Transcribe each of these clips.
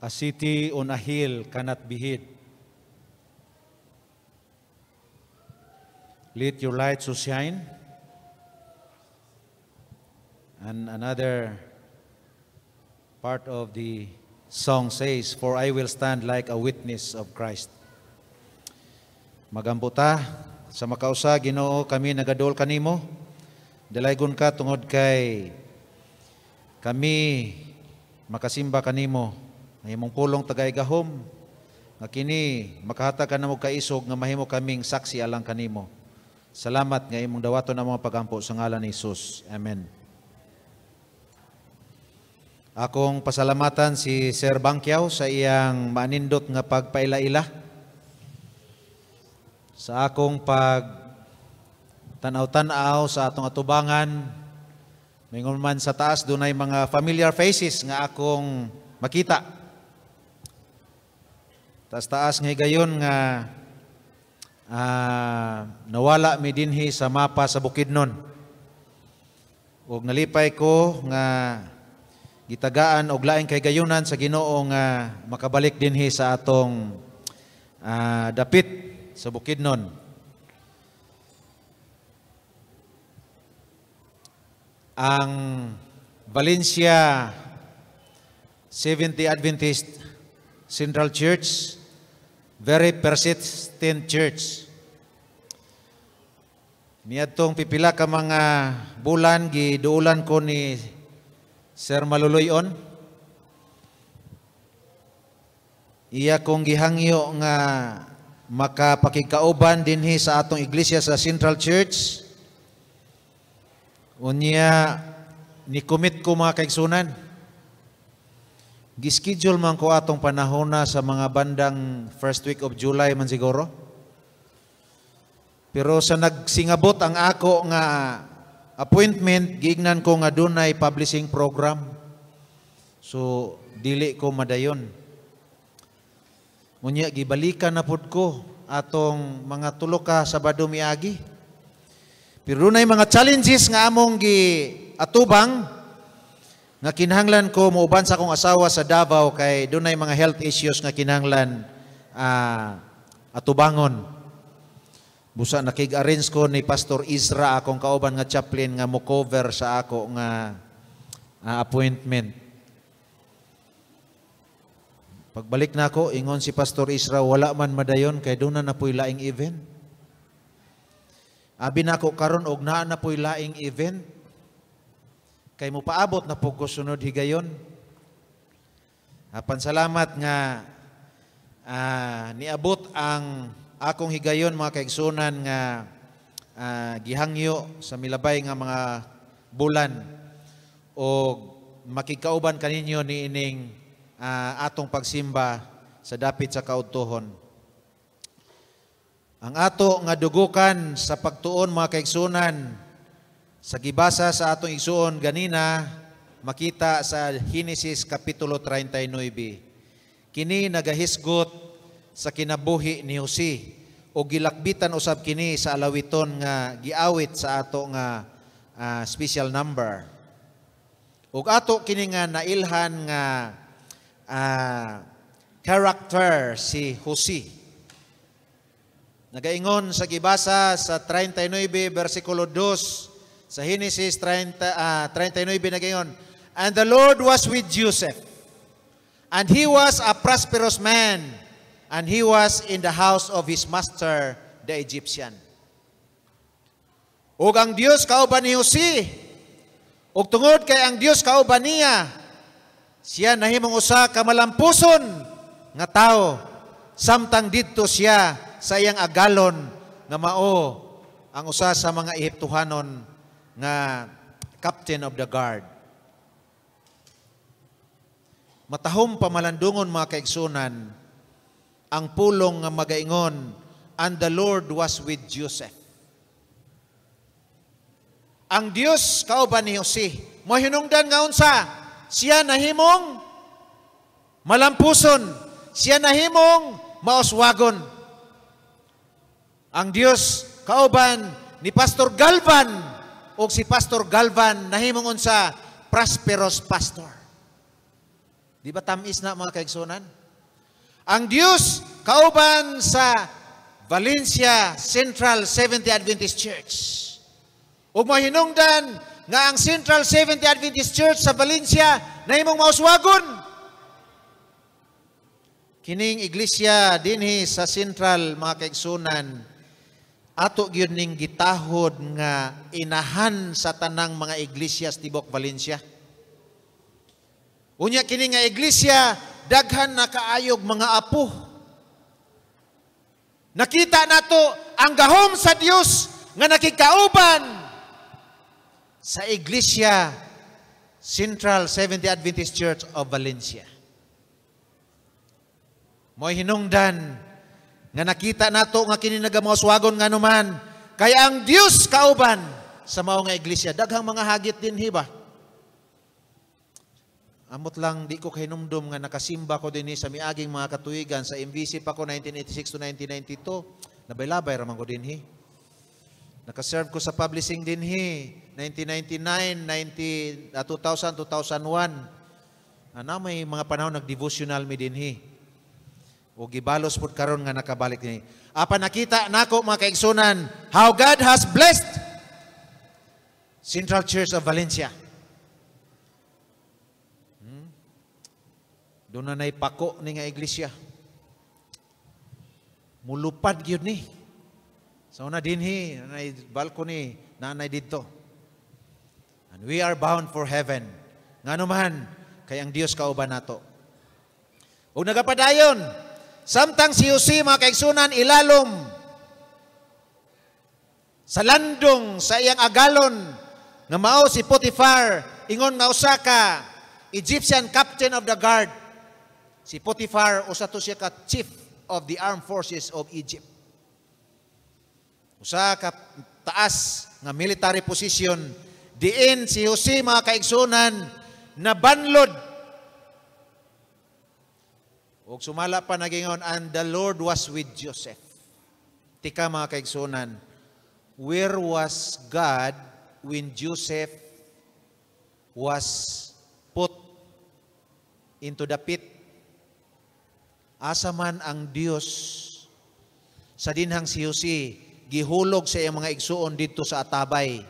A city on a hill cannot be hid. Let your light so shine. And another part of the song says, "For I will stand like a witness of Christ." Magamputa sa makausa, Ginoo, kami nagadol kanimo. Dalaygon ka tungod kay kami makasimba kanimo. Nga imong pulong tagay-gahom nga kini makahatag ka namo kaisog nga mahimo kaming saksi alang kanimo. Salamat nga imong dawaton ang mga pagampo sa ngalan ni Jesus. Amen. Akong pasalamatan si Sir Bangkiaw sa iyang manindot nga pagpaila-ila. Sa akong tanaw-tanaw sa atong atubangan, mingon man sa taas dunay mga familiar faces nga akong makita. Taas nga higayon nga nawala mi dinhi sa mapa sa Bukidnon. Ug nalipay ko nga gitagaan og laing kay gayunan sa Ginoo nga makabalik dinhi sa atong dapit sa Bukidnon. Ang Valencia Seventh-day Adventist Central Church, very persistent church. Miadtong pipila ka mga bulan giduulan ko ni Sir Maluluyon. Iya kong gihangyo nga makapakigkauban dinhi sa atong iglesia sa Central Church. Unya ni-commit ko mga kaigsunan. Gischedule man ko atong panahon na sa mga bandang first week of July man siguro. Pero sa nagsingabot ang ako nga appointment, giignan ko nga dunay publishing program. So dili ko madayon. Unya gibalikan na pud ko atong mga tulo ka Sabado miagi. Pero dunay mga challenges nga among giatubang nga kinahanglan ko muuban sa akong asawa sa Davao kay dunay mga health issues nga kinahanglan atubangon. Busa nakig-arrange ko ni Pastor Isra akong kauban nga chaplain nga mo-cover sa ako nga appointment. Pagbalik na ako, ingon si Pastor Isra, wala man madayon kay doon na napoy laing event. Abi na ako karon og naa na poy laing event. Kay mo paabot na po ko sunod higayon. Pansalamat nga niabot ang akong higayon mga kaigsunan nga gihangyo sa milabay nga mga bulan o makikauban kaninyo ni ining atong pagsimba sa dapit sa kaudtohon. Ang ato nga dugukan sa pagtuon mga kaigsunan sa gibasa sa atong igsuon ganina makita sa Genesis kapitulo 39. Kini nagahisgot sa kinabuhi ni Jose o gilakbitan usab kini sa alawiton nga giawit sa ato nga special number. Ug ato kini nga nailhan nga character si Jose. Nagaingon sa gibasa sa 39 versikulo 2 sa Genesis 39 nagaingon, "And the Lord was with Joseph, and he was a prosperous man, and he was in the house of his master, the Egyptian." Ug ang Dios kauban ni Jose, ug tungod kay ang Dios kauban niya, siya nahimong usa ka malampuson nga tao, samtang didto siya sa iyang agalon nga mao ang usa sa mga Ehiptohanon nga captain of the guard. Matahom pamalandungon mga kaigsunan ang pulong nga magaingon, "And the Lord was with Joseph." Ang Dios kauban ni Jose, mo hinungdan nga unsa, siya nahimong malampuson, siya nahimong mauswagon. Ang Dios kauban ni Pastor Galvan, o si Pastor Galvan nahimong unsa, prosperous pastor. Di ba tamis na mga kaigsunan? Ang Dios kauban sa Valencia Central Seventh-day Adventist Church. Ug mahinungdan nga ang Central Seventh-day Adventist Church sa Valencia na imong mauswagon. Kining iglesia dinhi sa Central mga kaigsunan, ato gyud ning gitahod nga inahan sa tanang mga iglesias tibok Valencia. Unya kini nga iglesia daghan na kaayog mga apo. Nakita nato ang gahom sa Dios nga nakikauban sa iglesia Central Seventh-day Adventist Church of Valencia. Mo'y hinungdan nga nakita nato nga kini nagamauswagon nga numan kaya ang Dios kauban sa mao nga iglesia. Daghang mga hagit din hiba. Amot lang di ko kahinumdum nga nakasimba ko dinhi sa miaging mga katuigan sa MVC pa ko 1986 to 1992. Labay-labay raman ko dinhi. Nakaserve ko sa publishing dinhi 1999, 2000, 2001. May mga panahon nag-devotional mi dinhi. O gibalos pud karon nga nakabalik dinhi. Apa nakita nako mga kaigsunan how God has blessed Central Church of Valencia. Doon na pako ni nga iglesia. Mulupad gyud ni. So na dinhi, nanay balcony, nanay dito. And we are bound for heaven. Ngano man kay ang Dios kauban nato. Ug nagapadayon, samtang si Jose mga kaigsunan ilalom sa landong sa iyang agalon nga mao si Potiphar ingon nga usa ka Egyptian captain of the guard. Si Potiphar, usa to siya ka chief of the armed forces of Egypt. Usa ka taas nga military position. Diin si Jose mga kaigsunan na banlod. Ug sumala pa nagingon, and the Lord was with Joseph. Tika mga kaigsunan, where was God when Joseph was put into the pit? Asa man ang Dios sa dinhang si Jose gihulog sa iyang mga igsuon dito sa atabay.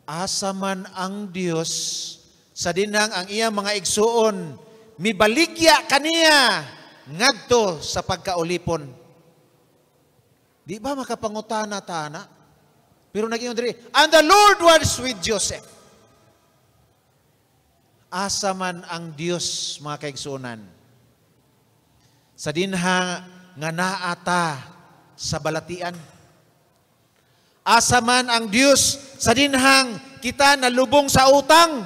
Asa man ang Dios sa dinhang ang iyang mga igsuon mibaligya kaniya ngadto sa pagkaulipon. Di ba makapangutana-tana? Pero naging diri, and the Lord was with Joseph. Asa man ang Dios mga kaigsunan sa dinha nga naata sa balatian. Asa man ang Dios sa dinhang kita nalubong sa utang.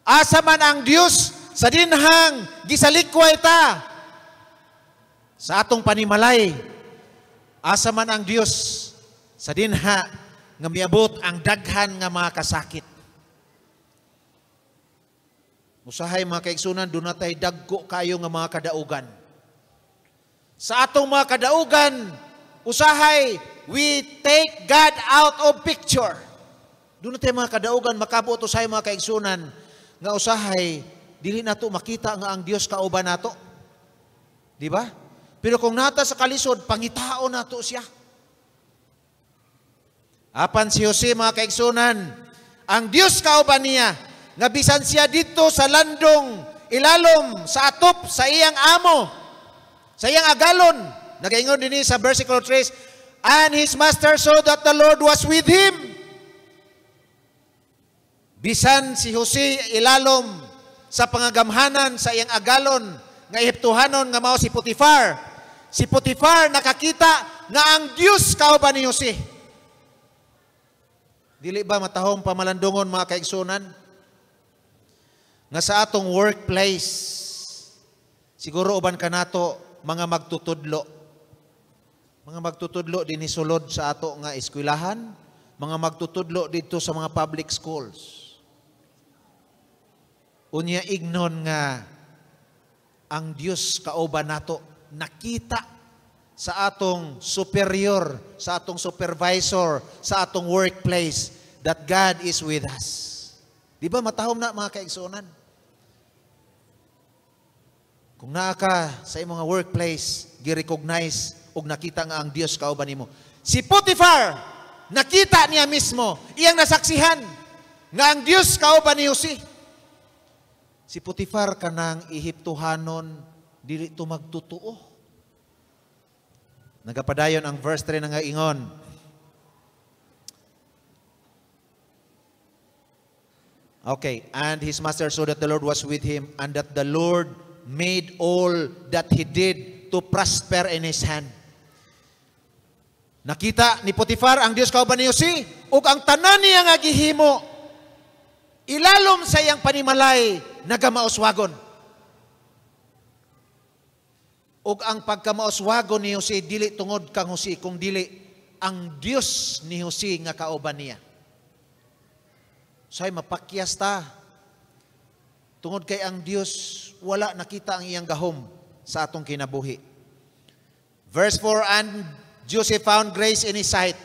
Asa man ang Dios sa dinhang gisalikway ta sa atong panimalay. Asa man ang Dios sa dinha nga miabot ang daghan nga mga kasakit. Usahay mga kaigsunan, doon na tayo dagko kayo nga mga kadaugan. Sa atong mga kadaugan, usahay, we take God out of picture. Doon na tayo mga kadaugan, makabuot usahay mga kaigsunan, nga usahay, dili nato makita nga ang Dios kauban nato. Di ba? Pero kung nata sa kalisod, pangitao nato siya. Apan si Jose mga kaigsunan, ang Dios kauban niya, nga bisan siya dito sa landong ilalom sa atop sa iyang amo, sa iyang agalon. Nagaingon din sa versicle 3, and his master saw that the Lord was with him. Bisan si Jose ilalom sa pangagamhanan sa iyang agalon nga Ehiptohanon nga mao si Potiphar. Si Potiphar nakakita nga ang Dios kauban ni Jose. Dili ba matahong pamalandungon mga kaigsunan? Nga sa atong workplace, siguro uban ka nato mga magtutudlo. Mga magtutudlo din isulod sa ato nga eskwelahan, mga magtutudlo dito sa mga public schools. Unya ignon nga ang Dios kauban nato nakita sa atong superior, sa atong supervisor, sa atong workplace that God is with us. Di ba matahom na mga kaigsunan? Kung naa ka sa imong workplace, gi-recognize ug nakita nga ang Dios kauban nimo. Si Potiphar, nakita niya mismo, iyang nasaksihan nga ang Dios kauban ni Jose. Si Potiphar kanang Ehiptohanon dili to magtutuo. Nagapadayon ang verse 3 nga ingon. Okay, and his master saw that the Lord was with him, and that the Lord made all that he did to prosper in his hand. Nakita ni Potiphar ang Dios kauban ni Jose, ug ang tanan niya nga gihimo, ilalom sa iyang panimalay, nagamauswagon. Ug ang pagkamauswagon ni Jose, dili tungod kang Jose, kung dili ang Dios ni Jose nga kauban niya. Say mapakyas ta. Tungod kay ang Dios, wala nakita ang iyang gahom sa atong kinabuhi. Verse 4, and Joseph found grace in his sight,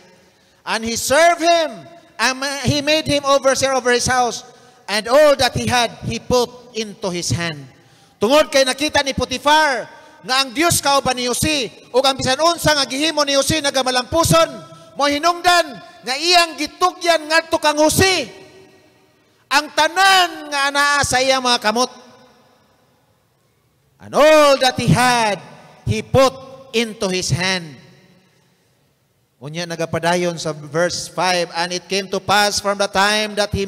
and he served him, and he made him overseer over his house, and all that he had, he put into his hand. Tungod kay nakita ni Potiphar, nga ang Dios kauban ni Jose, ug ang bisan unsa nga gihimo ni Jose nagamalampuson, mo hinungdan nga iyang gitugyan ngadto kang Jose, ang tanan nga anaa sa iyang mga kamot. And all that he had, he put into his hand. Unya nagapadayon sa verse 5, and it came to pass from the time that he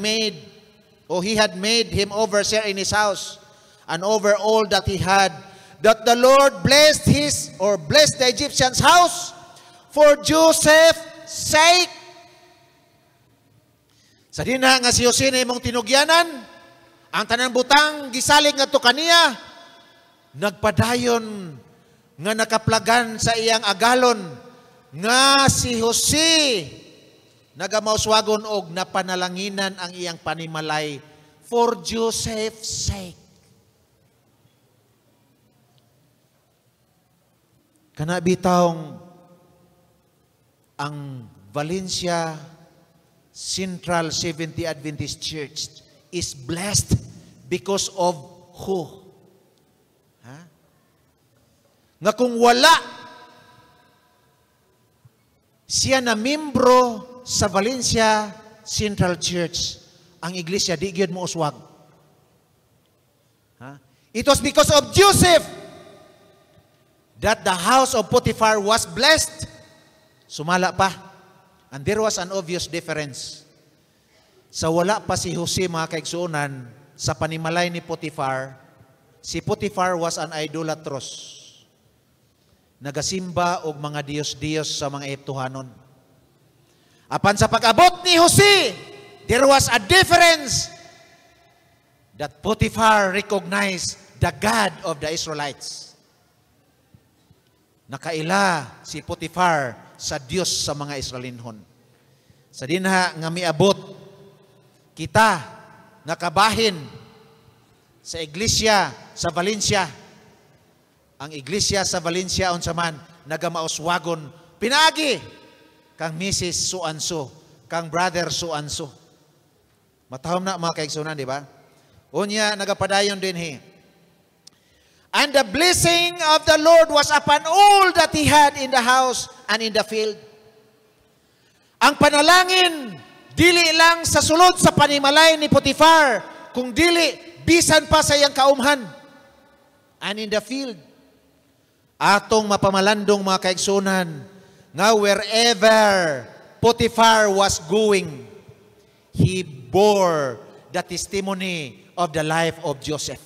had made him overseer in his house, and over all that he had, that the Lord blessed the Egyptian's house for Joseph's sake. Sa dinha nga si Jose na imong tinugyanan, ang tanang butang gisalig ngadto kaniya, nagpadayon nga nakaplagan sa iyang agalon nga si Jose nagamauswagon og napanalanginan ang iyang panimalay for Joseph's sake. Kana bitawng ang Valencia Central Seventh-day Adventist Church is blessed because of who? Nga kung wala siya na membro sa Valencia Central Church, ang iglesia di gyud mo uswag. It was because of Joseph that the house of Potiphar was blessed. Sumala pa. And there was an obvious difference. Sa wala pa si Jose mga kaigsuonan, sa panimalay ni Potiphar, si Potiphar was an idolatrous. Nagasimba og mga Diyos-Diyos sa mga Ehiptohanon. Apan sa pag-abot ni Jose, there was a difference that Potiphar recognized the God of the Israelites. Nakaila si Potiphar sa Dios sa mga Israelinhon. Sa dinha nga miabot kita nga kabahin sa iglesia sa Valencia. Ang iglesia sa Valencia unsa man nagamauswagon pinagi kang Mrs. Suanso, kang Brother Suanso. Matahom na mga kaigsunan, di ba? Unya nagapadayon din he. And the blessing of the Lord was upon all that he had in the house and in the field. Ang panalangin, dili lang sa sulod sa panimalay ni Potiphar, kung dili, bisan pa sa iyang kaumhan. And in the field. Atong mapamalandong mga kaigsunan, nga wherever Potiphar was going, he bore the testimony of the life of Joseph.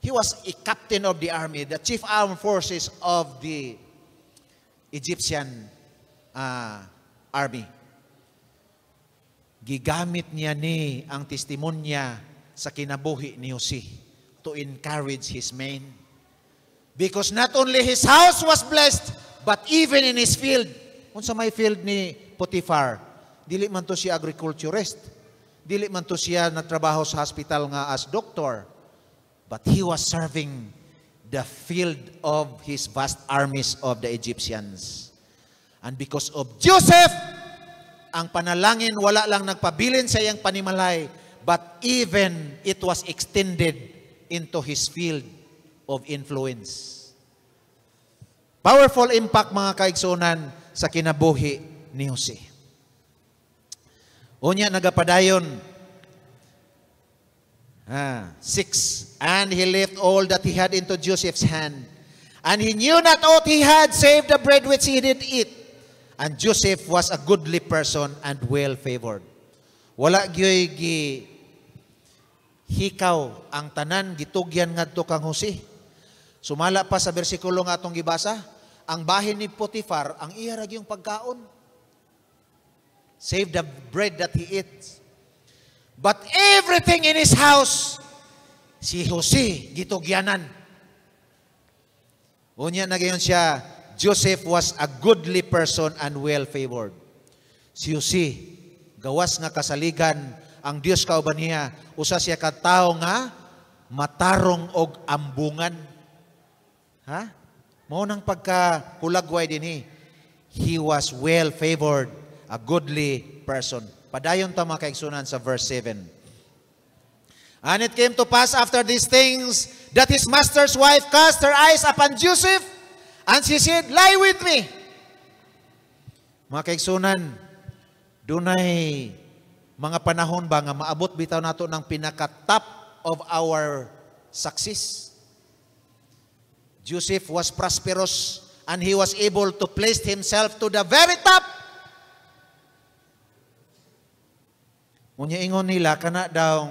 He was a captain of the army, the chief armed forces of the Egyptian army. Gigamit niya ni ang testimonya sa kinabuhi ni Jose to encourage his men. Because not only his house was blessed, but even in his field. Kung sa may field ni Potiphar, dili man to siya agriculturist, dili man to siya nagtrabaho sa hospital nga as doctor, but he was serving the field of his vast armies of the Egyptians. And because of Joseph, ang panalangin wala lang nagpabilin sa iyang panimalay, but even it was extended into his field of influence. Powerful impact mga kaigsunan sa kinabuhi ni Jose. Unya nagapadayon. 6. And he left all that he had into Joseph's hand. And he knew not aught he had save the bread which he did eat. And Joseph was a goodly person and well-favored. Wala gyoy gi hikaw ang tanan gitugyan ngadto kang Jose. Sumala pa sa bersikulo nga atong gibasa, ang bahin ni Potiphar, ang iya ra gyung pagkaon. Save the bread that he eats. But everything in his house, si Jose gitugyanan. Unya na gayon siya, Joseph was a goodly person and well-favored. Si Jose, gawas nga kasaligan, ang Dios kauban niya, usa siya ka tawo nga matarong og ambungan. Ha? Mao nang pagkakulagway dinhi. He was well-favored, a goodly person. Padayon ta mga kaigsunan sa verse 7. And it came to pass after these things that his master's wife cast her eyes upon Joseph, and she said, "Lie with me." Mga kaigsunan, dunay mga panahon ba nga maabot bitaw nato ng pinaka-top of our success. Joseph was prosperous and he was able to place himself to the very top. Unya ingon nila kana daw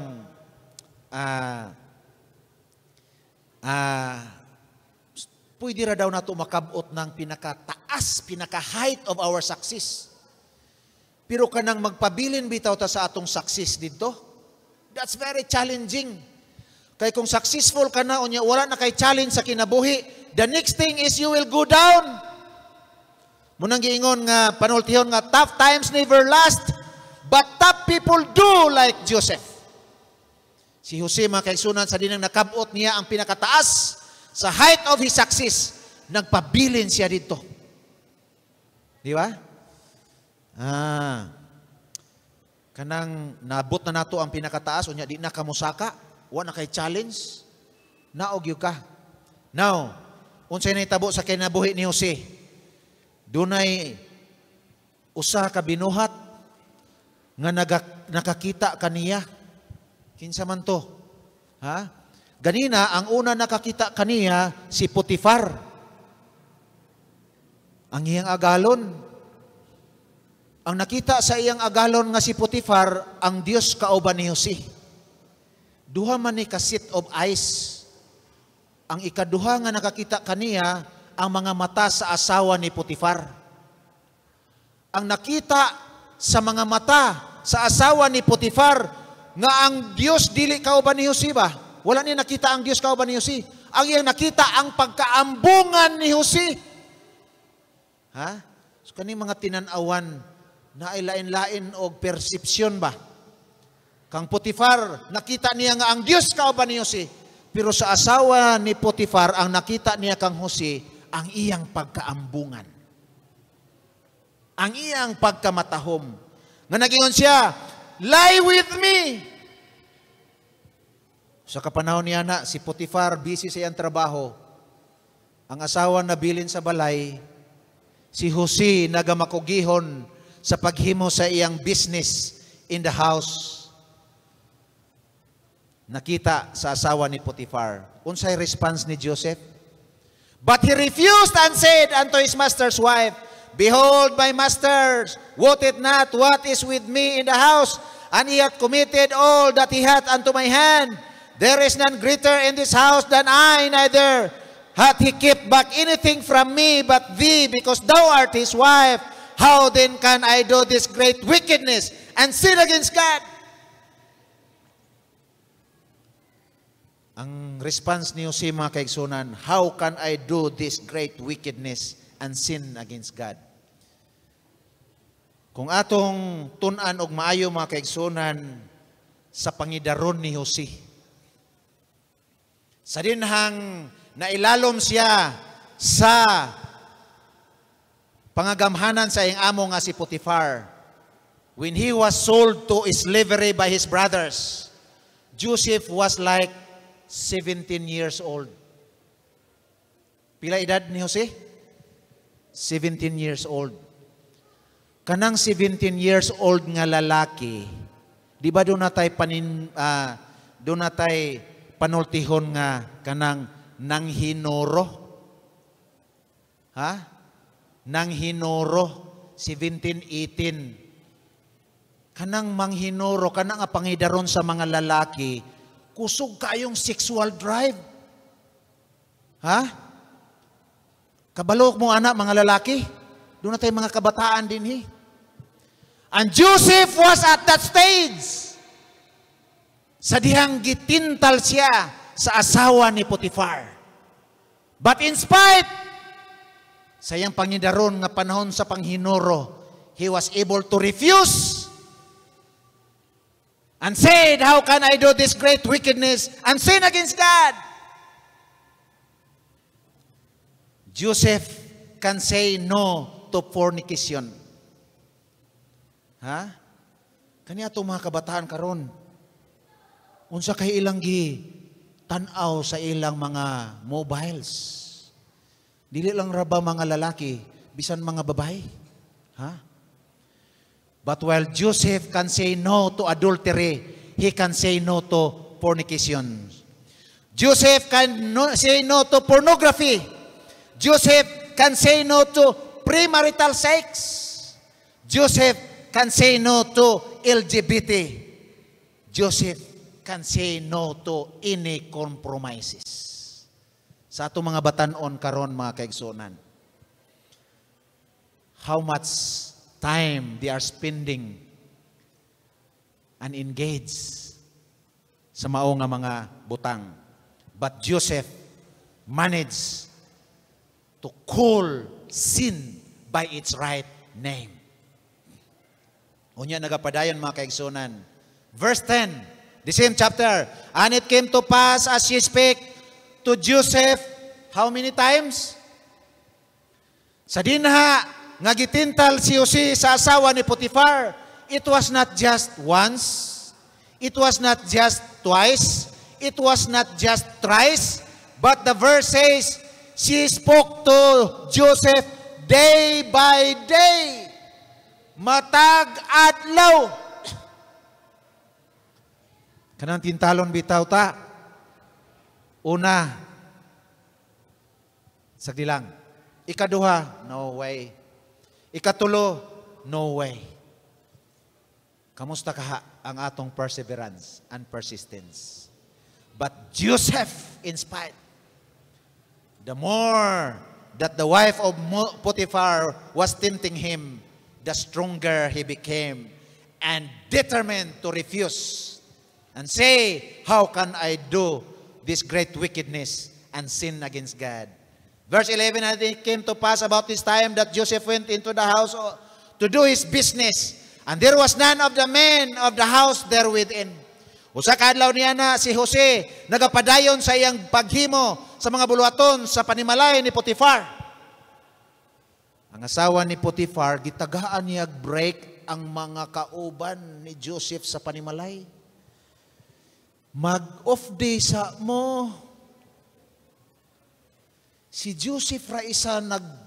pwede ra daw nato makabot ng pinaka-taas, pinaka-height of our success. Pero kanang magpabilin bitaw ta sa atong success dito, that's very challenging. Kay kung successful ka na, unya wala na kay challenge sa kinabuhi, the next thing is you will go down. Munang giingon nga panultihon nga tough times never last, but tough people do like Joseph. Si Jose mga kaigsunan sa dinang nakabot niya ang pinakataas sa height of his success, nagpabilin siya dito. Di ba? Kanang nabot na nato ang pinakataas, unya di na kamusaka. Wala kay challenge, naogyo ka. Now, unsay nahitabo sa kinabuhi ni Jose? Dunay usa ka binuhat nga nakakita kaniya. Kinsa man to? Ha? Ganina, ang una nakakita kaniya si Potiphar. Ang iyang agalon. Ang nakita sa iyang agalon nga si Potiphar, ang Dios kauban ni Jose. Duha man ni ka set of eyes. Ang ikaduha nga nakakita kaniya ang mga mata sa asawa ni Potiphar. Ang nakita sa mga mata sa asawa ni Potiphar nga ang Dios dili kauban ni Jose ba? Wala ni nakita ang Dios kauban ni Jose. Ang iyang nakita ang pagkaambungan ni Jose. Ha? So kani mga tinanawan na ay lain-lain og perception ba? Kang Potiphar, nakita niya nga ang Diyos kauban ni Jose. Pero sa asawa ni Potiphar, ang nakita niya kang Jose, ang iyang pagkaambungan. Ang iyang pagkamatahom. Nga nagingon siya, "Lie with me." Sa kapanahon niya na, si Potiphar, busy sa iyang trabaho. Ang asawa nabilin sa balay, si Jose nagamakugihon sa paghimo sa iyang business in the house. Nakita sa asawa ni Potiphar. Unsay response ni Joseph? But he refused and said unto his master's wife, "Behold, my master, wot it not what is with me in the house, and he hath committed all that he hath unto my hand. There is none greater in this house than I, neither hath he kept back anything from me but thee, because thou art his wife. How then can I do this great wickedness and sin against God?" Ang response ni Jose mga kaigsunan, "How can I do this great wickedness and sin against God?" Kung atong tun-an og maayo mga kaigsunan sa pangidaron ni Jose, sa dinhang nailalom siya sa pangagamhanan sa iyang amo nga si Potiphar, when he was sold to slavery by his brothers, Joseph was like 17 years old. Pila edad ni Jose? 17 years old. Kanang 17 years old nga lalaki, di ba doon natay panultihon nga kanang nanghinoro? Ha? Nanghinoro, 17, 18. Kanang manghinoro, kanang pangidaron sa mga lalaki, kusog kayong sexual drive. Ha? Kabalok mo anak mga lalaki, doon na tayo mga kabataan din. And Joseph was at that stage. Sa dihang gitintal siya sa asawa ni Potiphar. But in spite, sa iyang pangidaron nga panahon sa panghinoro, he was able to refuse and said, how can I do this great wickedness and sin against God? Joseph can say no to fornication. Ha? Kaniya itong mga kabataan karon. Unsa kay ilang tanaw sa ilang mga mobiles. Dili lang raba mga lalaki, bisan mga babae. Ha? But while Joseph can say no to adultery, he can say no to fornication. Joseph can say no to pornography. Joseph can say no to premarital sex. Joseph can say no to LGBT. Joseph can say no to any compromises. Sa ato mga batanon karon mga kaigsunan, how much time they are spending and engaged sa mao nga mga butang. But Joseph managed to call sin by its right name. Unya nagapadayon mga kaigsunan. Verse 10, the same chapter. And it came to pass as she spake to Joseph, how many times? Sa dinha nga gitintal si Jose sa asawa ni Potiphar, it was not just once, it was not just twice, it was not just thrice, but the verse says, she spoke to Joseph day by day, matag adlaw. Kanang tintalon bitaw ta. Una, sagdi lang. Ikaduha, no way. Ikatulo, no way. Kamusta kaha ang atong perseverance and persistence? But Joseph, in spite, the more that the wife of Potiphar was tempting him, the stronger he became and determined to refuse and say, how can I do this great wickedness and sin against God? Verse 11, and it came to pass about this time that Joseph went into the house to do his business, and there was none of the men of the house there within. Usa ka adlaw niya na si Jose nagapadayon sa iyang paghimo sa mga buluhaton sa panimalay ni Potiphar. Ang asawa ni Potiphar, gitagaan niya break ang mga kauban ni Joseph sa panimalay. Mag-off day sa mo. Si Joseph ra isa nag-report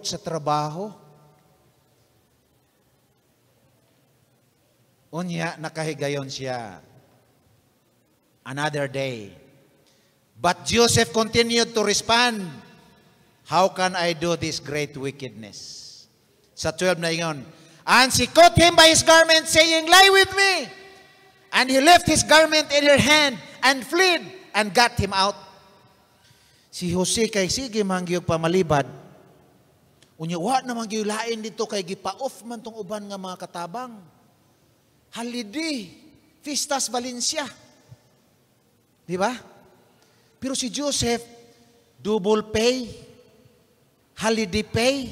sa trabaho. Unya, nakahigayon siya. Another day. But Joseph continued to respond, how can I do this great wickedness? Sa 12 na ingon, and she caught him by his garment, saying, lie with me. And he left his garment in her hand and fled and got him out. Si Jose kay sige mangyog pamalibad. Unya wa na mangyog lain dito kay gipa-off man tong uban nga mga katabang. Holiday, Fistas Valencia. Di ba? Pero si Joseph, double pay, holiday pay.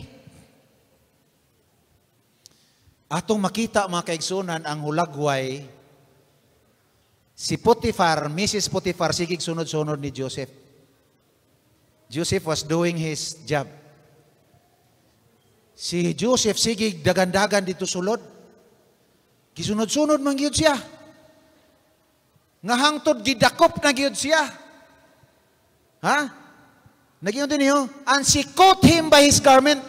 Atong makita mga kaigsunan ang hulagway, si Potiphar, Mrs. Potiphar, sigig sunod-sunod ni Joseph. Joseph was doing his job. Si Joseph sige dagan-dagan dito sulod. Gisunod-sunod man gyud siya. Nga hangtod gidakop na gyud siya. Ha? Nagyon din niyo, and she caught him by his garment.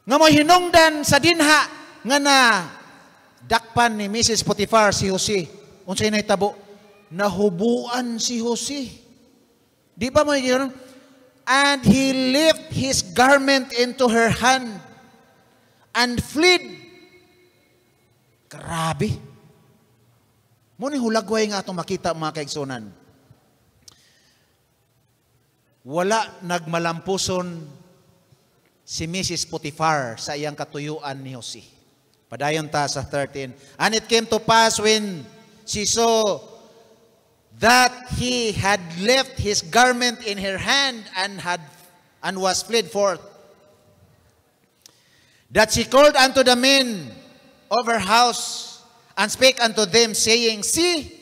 Nga mo hinungdan sa dinha nga na dakpan ni Mrs. Potiphar si Jose. Unsay nahitabo? Nahubuan si Jose. Di ba mo yun? And he lifted his garment into her hand and fled. Grabe. Muna hulagway nga itong makita mga kaigsunan. Wala nagmalampuson si Mrs. Potiphar sa iyang katuyuan ni Jose. Padayon ta sa 13. And it came to pass when she saw that he had left his garment in her hand and was fled forth, that she called unto the men of her house and spake unto them, saying, See,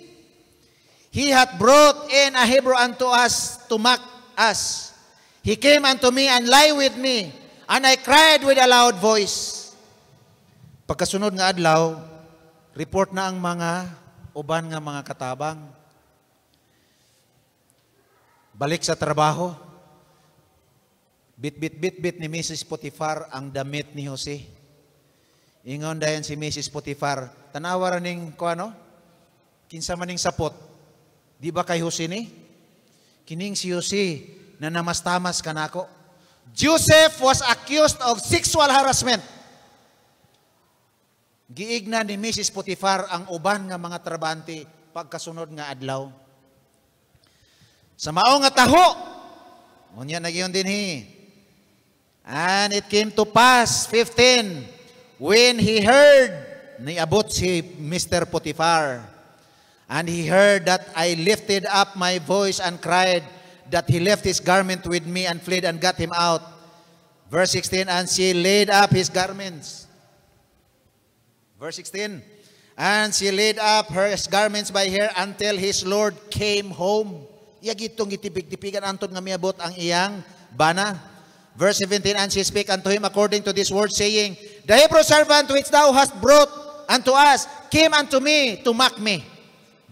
he hath brought in a Hebrew unto us to mock us. He came unto me and lay with me, and I cried with a loud voice. Pagkasunod nga adlaw, report na ang mga uban nga mga katabang. Balik sa trabaho. Bit ni Mrs. Potiphar ang damit ni Jose. Ingon dayon si Mrs. Potiphar, tanawa ning ko ano? Kinsa maning sapot. Di ba kay Jose ni? Kining si Jose na namastamas kanako. Joseph was accused of sexual harassment. Giigna ni Mrs. Potiphar ang uban nga mga trabante pagkasunod nga adlaw. Sa mao nga taho, unya nagyon dinhi. And it came to pass, 15, when he heard, niabot si Mr. Potiphar, and he heard that I lifted up my voice and cried, that he left his garment with me and fled and got him out. Verse 16, and she laid up his garments. Verse 16, and she laid up her garments by her until his Lord came home. Yagitong gitipig-tipigan antod nga miabot ang iyang bana. Verse 17, and she spake unto him according to this word, saying, The Hebrew servant which thou hast brought unto us came unto me to mock me.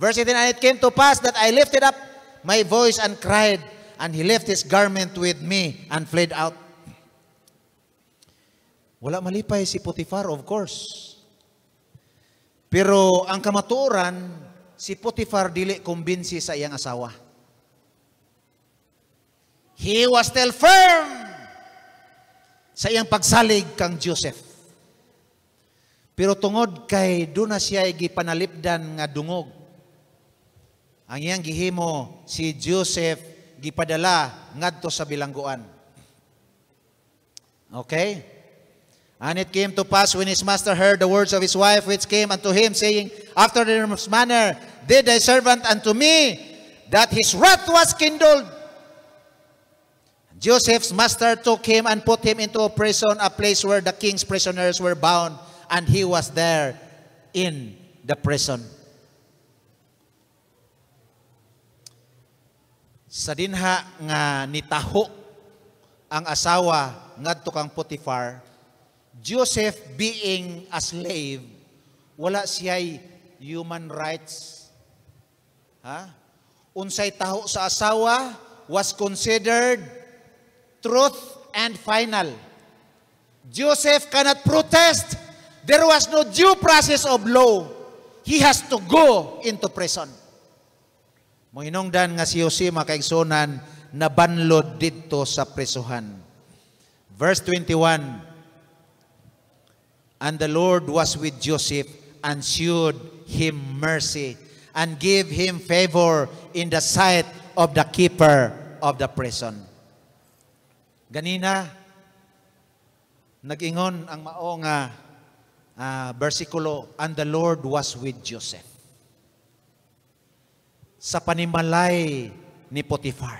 Verse 18, and it came to pass that I lifted up my voice and cried, and he left his garment with me and fled out. Wala malipay si Potiphar, of course. Pero ang kamatuoran, si Potiphar dili kumbinsi sa iyang asawa. He was still firm sa iyang pagsalig kang Joseph. Pero tungod kay doon na siya gipanalipdan nga dungog, ang iyang gihimo si Joseph gipadala ngadto sa bilangguan. Okay? And it came to pass when his master heard the words of his wife which came unto him, saying, After this manner did thy servant unto me, that his wrath was kindled. Joseph's master took him and put him into a prison, a place where the king's prisoners were bound, and he was there in the prison. Sa dinha nga nitaho ang asawa ngadto kang Potiphar, Joseph being a slave, wala siya'y human rights. Ha? Unsay taho sa asawa was considered truth and final. Joseph cannot protest. There was no due process of law. He has to go into prison. Mohinungdan nga si Jose makaigsunan na banlod dito sa presuhan. Verse 21, And the Lord was with Joseph and shewed him mercy and gave him favor in the sight of the keeper of the prison. Ganina, nag-ingon ang mao nga versikulo, and the Lord was with Joseph. Sa panimalay ni Potiphar.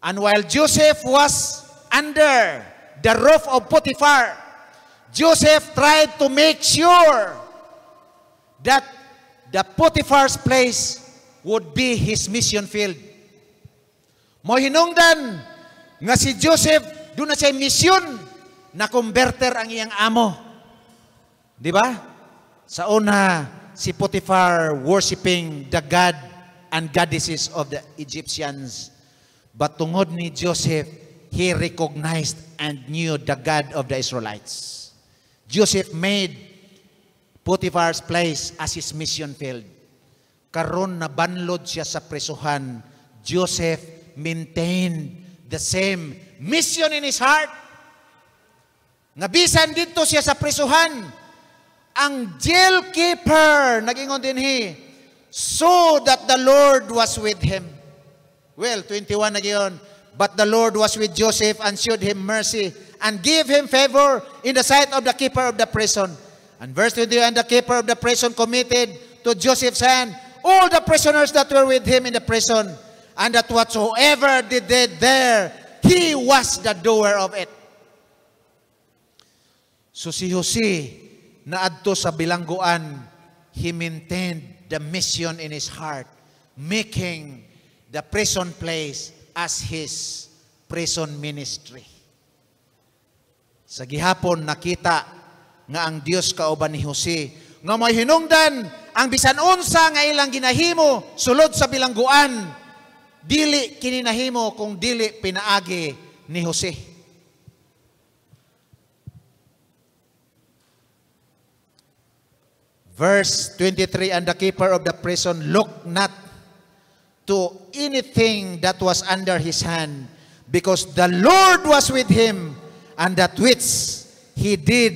And while Joseph was under the roof of Potiphar, Joseph tried to make sure that the Potiphar's place would be his mission field. Mohinungdan nga si Joseph Doon na siya mission na converter ang iyang amo. Di ba? Sa una, si Potiphar worshiping the god and goddesses of the Egyptians. But tungod ni Joseph, he recognized and knew the God of the Israelites. Joseph made Potiphar's place as his mission field. Karon na banlod siya sa presuhan, Joseph maintained the same mission in his heart. Nga bisan dito siya sa presuhan, ang jail keeper, nagingon din so that the Lord was with him. Well, 21 na giyon. But the Lord was with Joseph and showed him mercy and gave him favor in the sight of the keeper of the prison. And verse 21, and the keeper of the prison committed to Joseph's hand all the prisoners that were with him in the prison, and that whatsoever they did there, he was the doer of it. So si Jose, naadto sa bilangguan, he maintained the mission in his heart, making the prison place as his prison ministry. Sa gihapon nakita nga ang Dios kauban ni Jose, nga may hinungdan ang bisan unsa nga ilang ginahimo sulod sa bilangguan, dili kininahimo kung dili pinaagi ni Jose. Verse 23, and the keeper of the prison looked not to anything that was under his hand, because the Lord was with him, and that which he did,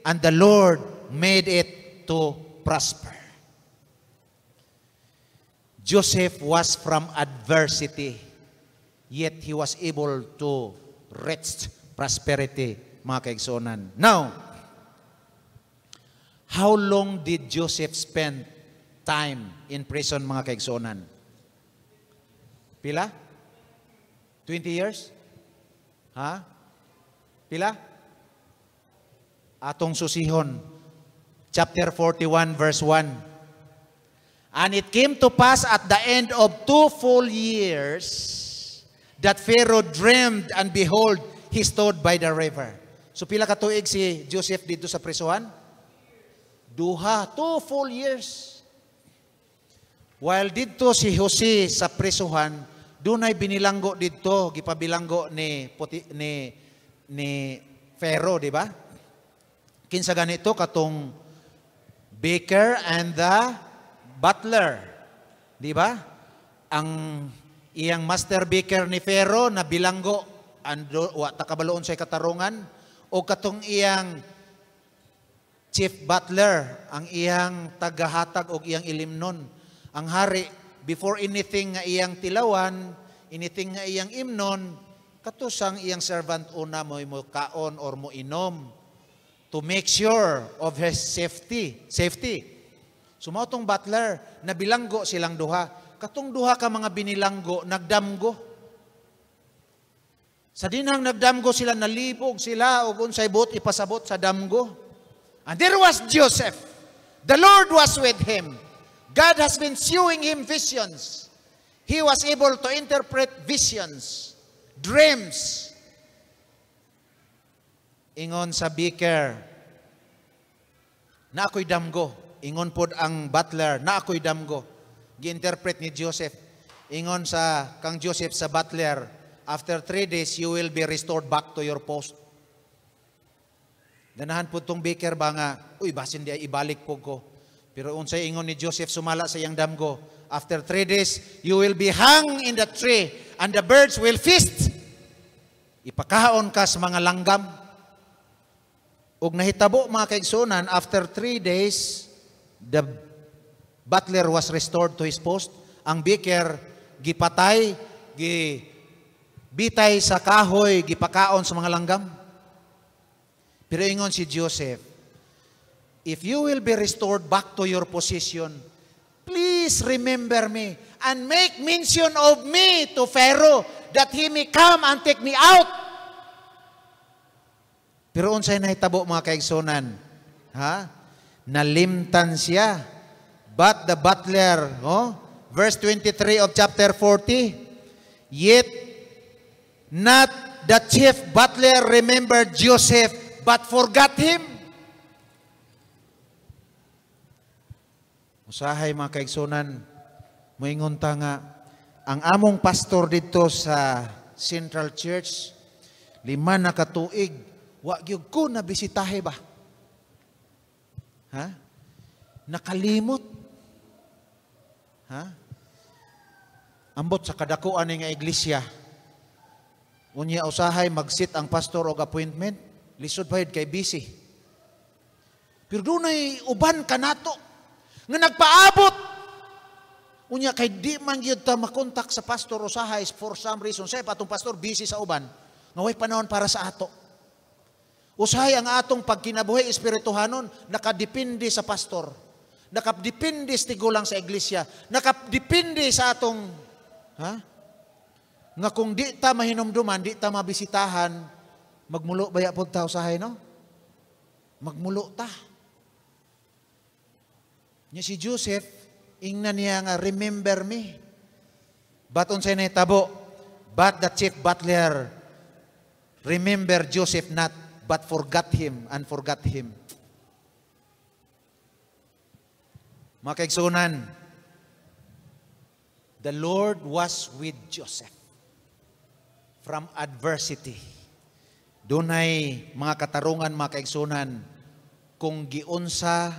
and the Lord made it to prosper. Joseph was from adversity, yet he was able to reach prosperity, mga kaigsunan. Now, how long did Joseph spend time in prison, mga kaigsunan? Pila? 20 years? Ha? Pila? Atong susihon. Chapter 41, verse 1. And it came to pass at the end of 2 full years that Pharaoh dreamed, and behold, he stood by the river. So pila ka tuig si Joseph dito sa prisuhan? 2 full years. While dito si Jose sa prisuhan, dunay binilanggo dito, gipabilanggo ni Pharaoh, di ba? Kinsa ganito katong baker and the butler, di ba? Ang iyang master baker ni Pharaoh na bilanggo ando wa ta kabaloon sa katarungan, o katong iyang chief butler, ang iyang tagahatag og iyang ilimnon. Ang hari, before anything nga iyang tilawan, anything nga iyang imnon, katusang iyang servant una mo kaon or mo inom to make sure of his safety. Sumautong butler, nabilanggo silang duha. Katong duha ka mga binilanggo, nagdamgo. Sa dinang nagdamgo sila, nalibog sila, ug unsay buot ipasabot sa damgo. And there was Joseph. The Lord was with him. God has been showing him visions. He was able to interpret visions, dreams. Ingon sa baker, na ako'y damgo. Ingon pod ang butler, na ako'y damgo. Gi-interpret ni Joseph. Ingon sa kang Joseph sa butler, after 3 days, you will be restored back to your post. Ganahan po itong baker ba nga, uy, basin di ay ibalik po ko. Pero unsay ingon ni Joseph sumala sa iyang damgo, after 3 days, you will be hung in the tree, and the birds will feast. Ipakaon ka sa mga langgam. Ug nahitabo, mga kaigsunan, after 3 days, the butler was restored to his post. Ang baker, gipatay, gibitay sa kahoy, gipakaon sa mga langgam. Pero ingon si Joseph, if you will be restored back to your position, please remember me and make mention of me to Pharaoh, that he may come and take me out. Pero unsay nahitabo, mga kaigsunan, ha? Nalimtan siya. But the butler, verse 23 of chapter 40, yet not the chief butler remembered Joseph but forgot him. Usahay mga kaigsunan, moingon ta nga, ang among pastor dito sa Central Church, 5 na katuig, wa gyud ko na bisitahe ba? Ha? Nakalimot. Ha? Ambot sa kadakuan nga iglesia. Unya usahay magsit ang pastor og appointment, lisod bayad kay busy. Pero dunay uban kanato nga nagpaabot. Unya kay di man gyud ta makontak sa pastor usahay for some reason. Say patong pastor busy sa uban, nga way panahon para sa ato. Usahay ang atong pagkinabuhi espirituhanon nakadepende sa pastor. Nakadepende sa tigulang sa iglesia. Nakadepende sa atong nga kung di ta mahinumduman, di ta mabisitahan, magmulo baya pod ta usahay no? Magmulo ta. Nya si Joseph, ingnan niya nga, remember me. But unsay nahitabo, but the chief butler remember Joseph not, but forgot him and forgot him. Mga kaigsunan, the Lord was with Joseph from adversity. Dunay mga katarungan, mga kaigsunan, kung giunsa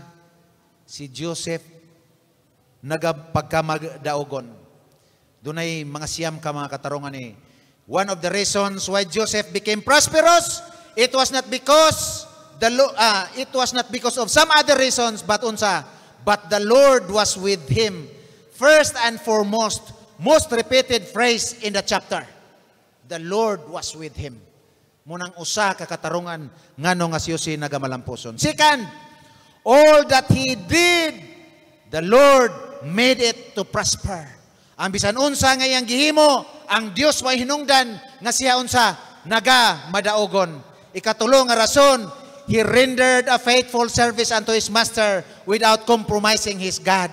si Joseph nagapagkamagdaogon. Dunay mga siyam ka mga katarungan ni. One of the reasons why Joseph became prosperous, it was not because of some other reasons, but the Lord was with him. First and foremost, most repeated phrase in the chapter, the Lord was with him. Munang usa ka katarungan ngano nga siyo si nagamalampuson. Second, all that he did, the Lord made it to prosper. Ang bisan unsa nga iyang gihimo, ang Dios way hinungdan nga siya unsa naga madaogon. Ikatulo nga rason, he rendered a faithful service unto his master without compromising his God.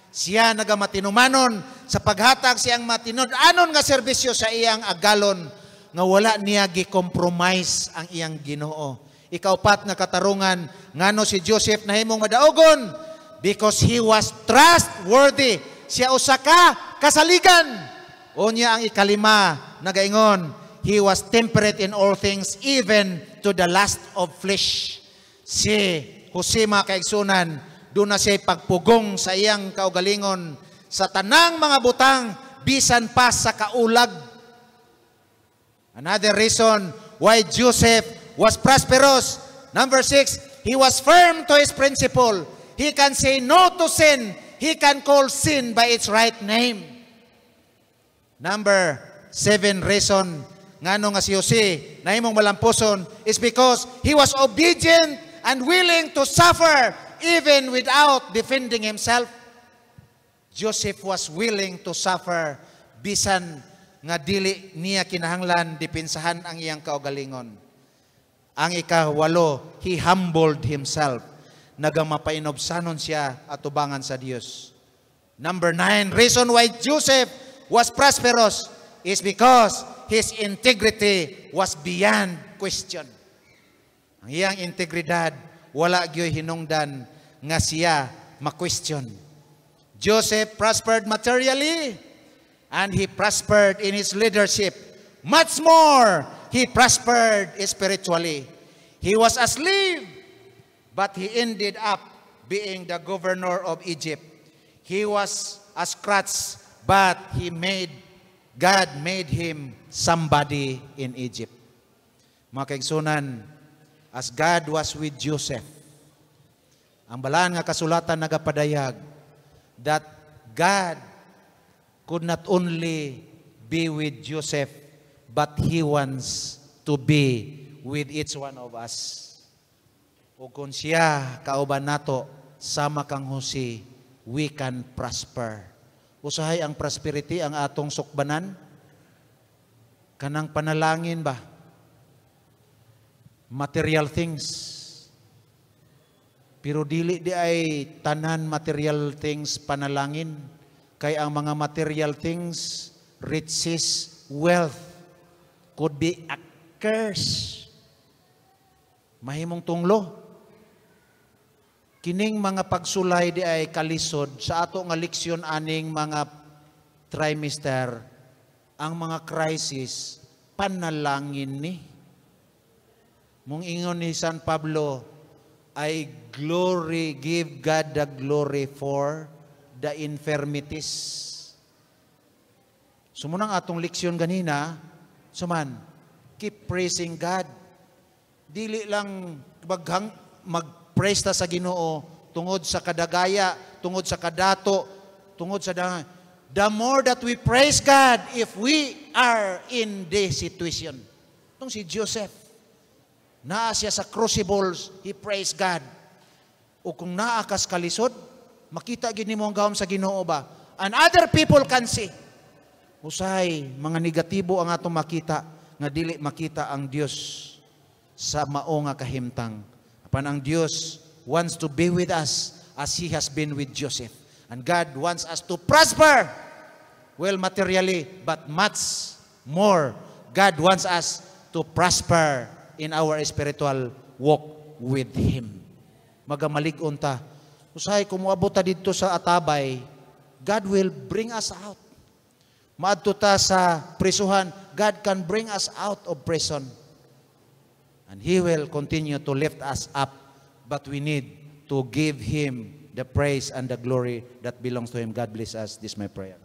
Siya nagamatinumanon sa paghatag siyang matinud-anon nga serbisyo sa iyang agalon nga wala niya gi-compromise ang iyang Ginoo. Ikaupat nga katarungan, ngano si Joseph nahimong madaogon? Because he was trustworthy. Siya usa ka kasaligan. Unya ang ikalima, nagaingon, he was temperate in all things, even to the lust of flesh. Si Jose mga kaigsunan, doon na siya pagpugong sa iyang kaugalingon sa tanang mga butang, bisan pa sa kaulag. Another reason why Joseph was prosperous. Number 6, he was firm to his principle. He can say no to sin. He can call sin by its right name. Number 7 reason ngano nga si Jose nahimong malampuson is because he was obedient and willing to suffer even without defending himself. Joseph was willing to suffer bisan nga dili niya kinahanglan dipinsahan ang iyang kaugalingon. Ang ikawalo, he humbled himself. Nagamapainobsanon siya atubangan sa Dios. Number 9, reason why Joseph was prosperous is because his integrity was beyond question. Ang iyang integridad wala gyoy hinungdan nga siya ma-question. Joseph prospered materially and he prospered in his leadership. Much more, he prospered spiritually. He was a slave, but he ended up being the governor of Egypt. He was a scratch, but God made him somebody in Egypt. Mga kaigsunan, as God was with Joseph, ang balaan nga kasulatan nagapadayag that God could not only be with Joseph, but He wants to be with each one of us. O kung siya kauban nato, sama kang Jose, we can prosper. Usahay ang prosperity ang atong sukbanan? Kanang panalangin ba? Material things. Pero dili di ay tanan material things panalangin. Kay ang mga material things, riches, wealth, could be curse. Mahimong tunglo. Kining mga pagsulay di ay kalisod sa ato nga leksyon aning mga trimester, ang mga crisis, panalangin ni. Mong ingon ni San Pablo, I glory, give God the glory for the infirmities. Sumunang atong leksyon ganina, suman, keep praising God. Dili lang mag-praise ta sa Ginoo tungod sa kadagaya, tungod sa kadato, tungod sa dangan. The more that we praise God if we are in this situation. Itong si Joseph, naa siya sa crucibles, he praised God. O kung naakas kalisod, makita gini mo ang gawam sa Ginoo ba? And other people can see. Usay, mga negatibo ang atong makita, nga dili makita ang Dios sa mao nga kahimtang. Apan ang Dios wants to be with us as He has been with Joseph. And God wants us to prosper. Well, materially, but much more. God wants us to prosper in our spiritual walk with Him. Magamalig-on ta. Usahay, kung muabot ta dito sa atabay, God will bring us out. Maadto ta sa prisuhan, God can bring us out of prison. And He will continue to lift us up. But we need to give Him the praise and the glory that belongs to Him. God bless us. This is my prayer.